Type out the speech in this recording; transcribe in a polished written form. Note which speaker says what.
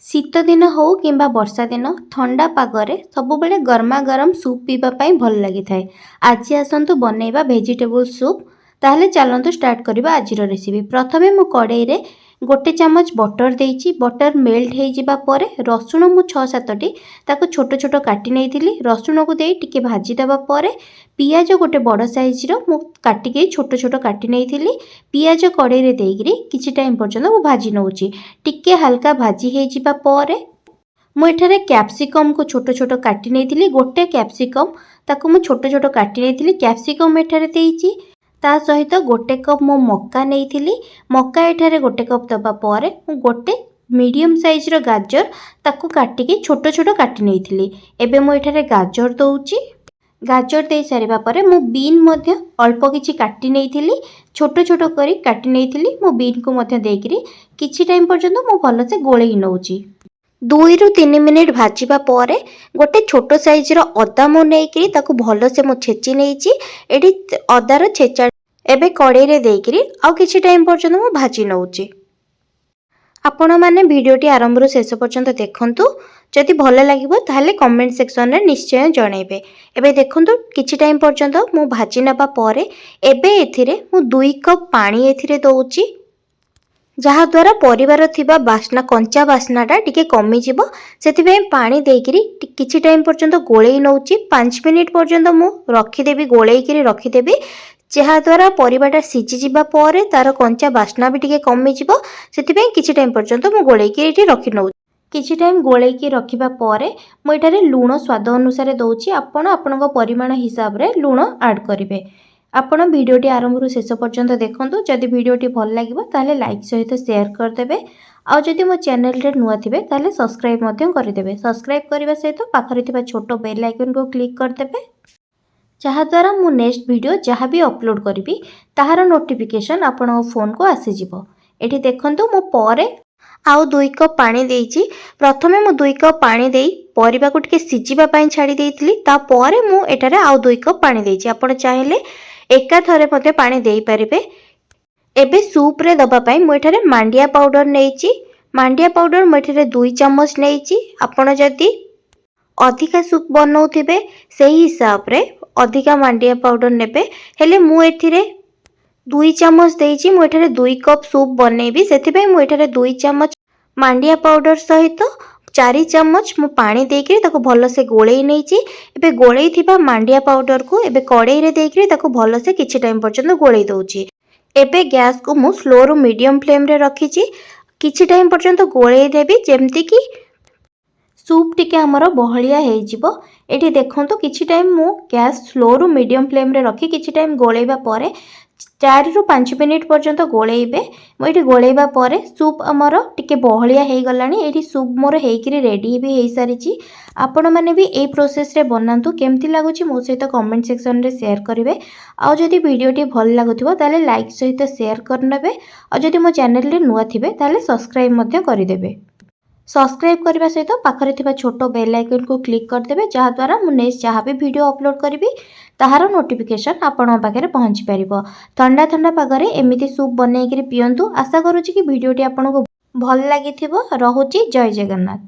Speaker 1: शीत दिन हो किंबा वर्षा दिन ठंडा पागरे सबुबले गर्मा गरम सूप पीवा पाई भल लगी थाए। आज आसतु बनैबा वेजिटेबल सूप। ताहले चलतु स्टार्ट करबा आजिर रेसिपी। प्रथमे मु कड़ाई रे गोटे चामच बटर देइछि। बटर मेल्ट हो जिबा परे रसुण मु 6-7टी ताको छोट छोट काटी नेइथिली। रसुण को देई टिके भाजी देबा परे पियाज गोटे बड़ साइज रो मु काटिके छोट छोट काटी नेइथिली। पियाज कड़ाई रे देइकरी किछि टाइम पर्यंत मु भाजी नउछि। टिके हल्का भाजी हे जिबा परे मु एठारे कैप्सिकम को छोट छोट काटी नेइथिली। गोटे कैप्सिकम ताको मु छोट छोट काटी नेइथिली। कैप्सिकम एठारे देइछि। ता सहित गोटे कप मु मक्का नेइथिली। मक्का एठारे गोटे कप दबा परे मु गोटे मीडियम साइज रो गाजर ताको काटिके छोट छोट काटी नेइथिली। एबे मु एठारे गाजर दउछि। गाजर दे सारिबा परे मु बीन मध्य अल्प किछि काटी नेइथिली। छोट छोट करी काटी नेइथिली। मु बीन को मध्य देकिरी किछि टाइम पर्यंत मु भलसे गोळेई नउछि। 2 ରୁ 3 मिनिट भाजिबा परे गोटे छोट साइज रो अदा मु नेइकरी ताको भलसे मु छेची नेइछि। एडी अदा रो छेचा एबे कड़ाई रे देकिरी आ किछि टाइम पर्यंत मु भाजी नउछि। आपण माने वीडियोटी आरंभ रो शेष पर्यंत देखंतु। जदि भल लागिबो ताहले कमेंट सेक्शन रे निश्चय जणैबे। एबे देखंतु किछि टाइम पर्यंत मु भाजी नबा परे एबे एथिरे मु 2 कप पानी एथिरे दउछि। जहा द्वारा परिवार थिबा बास्ना कंचा बास्नाटा टिके कमी जिवो। सेथिबे पानी देइकरी किछि टाइम पर्यंत गोळेई नउछि। 5 मिनिट पर्यंत मु रखि देबी गोळेई करी रखि देबी। जहा द्वारा परिवाटा सिझी जिबा परे तार कंचा बास्ना भी टिके कमी जिवो। सेथिबे किछि टाइम पर्यंत मु गोळेई करी एठी रखि नउ। किछि टाइम गोळेई की रखिबा परे मु एठारे लूण स्वाद अनुसार दउछि। आपण आपनक परिमाण हिसाब रे लूण ऐड करिवे। आपण वीडियोटी आरंभ ରୁ शेष पर्यंत देखंतु। जदि वीडियोटी भल लागिबो ताले लाइक सहित शेयर कर देबे। आ जदि मो चैनल रे नुआ थिबे ताले सब्सक्राइब मध्य कर देबे। सब्सक्राइब करिबा सहित पाखरे थिबा छोटो बेल आइकन को क्लिक कर देबे। जहा द्वारा मु नेक्स्ट वीडियो जहा भी अपलोड करिवि ताहार नोटिफिकेशन आपण फोन को आसी जिवो। एठी देखंतु मु परे आउ 2 कप पानी देइछि। प्रथमे मु 2 कप पानी देई परिबा को टिके सिजिबा पई छाडी देइथिली। ता परे मु एटारे आउ 2 कप पानी देइछि। आपण चाहिले एका थरे मते पानी देई परिबे। एबे सूप रे दबा पई मु एठारे मांडिया पाउडर नेइछि। मांडिया पाउडर मु एठारे 2 चम्मच नेइछि। आपण जदि अधिका सूप बनौथिबे सेही हिसाब रे अधिका मांडिया पाउडर नेबे। हेले मु एथिरे 2 चम्मच देइछि। मु एठारे 2 कप सूप बनेबी। सेथिबे मु एठारे 2 चम्मच मांडिया पाउडर सहित 4 चम्मच मु पानी देके ताको भलो से गोळेई नेइछि। एबे गोळेई थिबा मांडिया पाउडर को एबे कड़ाई रे देके ताको भलो से किछि टाइम पर्यंत गोळेई दउछि। एबे गैस को मु स्लो रु मीडियम फ्लेम रे रखिछि। किछि टाइम पर्यंत गोळेई देबी जेमति कि सूप टिके हमर बहलिया हे जिवो। एठी देखंतु किछि टाइम मु गैस स्लो रु मीडियम फ्लेम रे रखि किछि टाइम गोळेइबा परे 4 ରୁ 5 मिनिट पर्यंत गोळेइबे। मु एठी गोळेइबा परे सूप हमर टिके बहलिया हे गलानी। एठी सूप मोर हेइकरी रेडी भी हे सारिछि। आपण माने भी ए प्रोसेस रे बनांतु। केमति लागुछि मो सहित कमेंट सेक्शन रे शेयर करिवे। आ जदि वीडियोटी भल लागुथिबो ताले लाइक सहित शेयर करनेबे। आ जदि मो चैनल रे नुआ थिबे ताले सब्सक्राइब मध्य करिदेबे। सब्सक्राइब करबा सहित पाखरे थिबा छोटो बेल आइकन को क्लिक कर देबे। जहा द्वारा मु नेक्स्ट जहा भी वीडियो अपलोड करिवि ताहार नोटिफिकेशन आपण पाखरे पहुंची परिबो। ठंडा ठंडा पागरे एमिति सूप बनेइकरी पियंतु। आशा करूछि कि वीडियोटी आपनको भल लागिथिबो। रहुछि जय जगन्नाथ।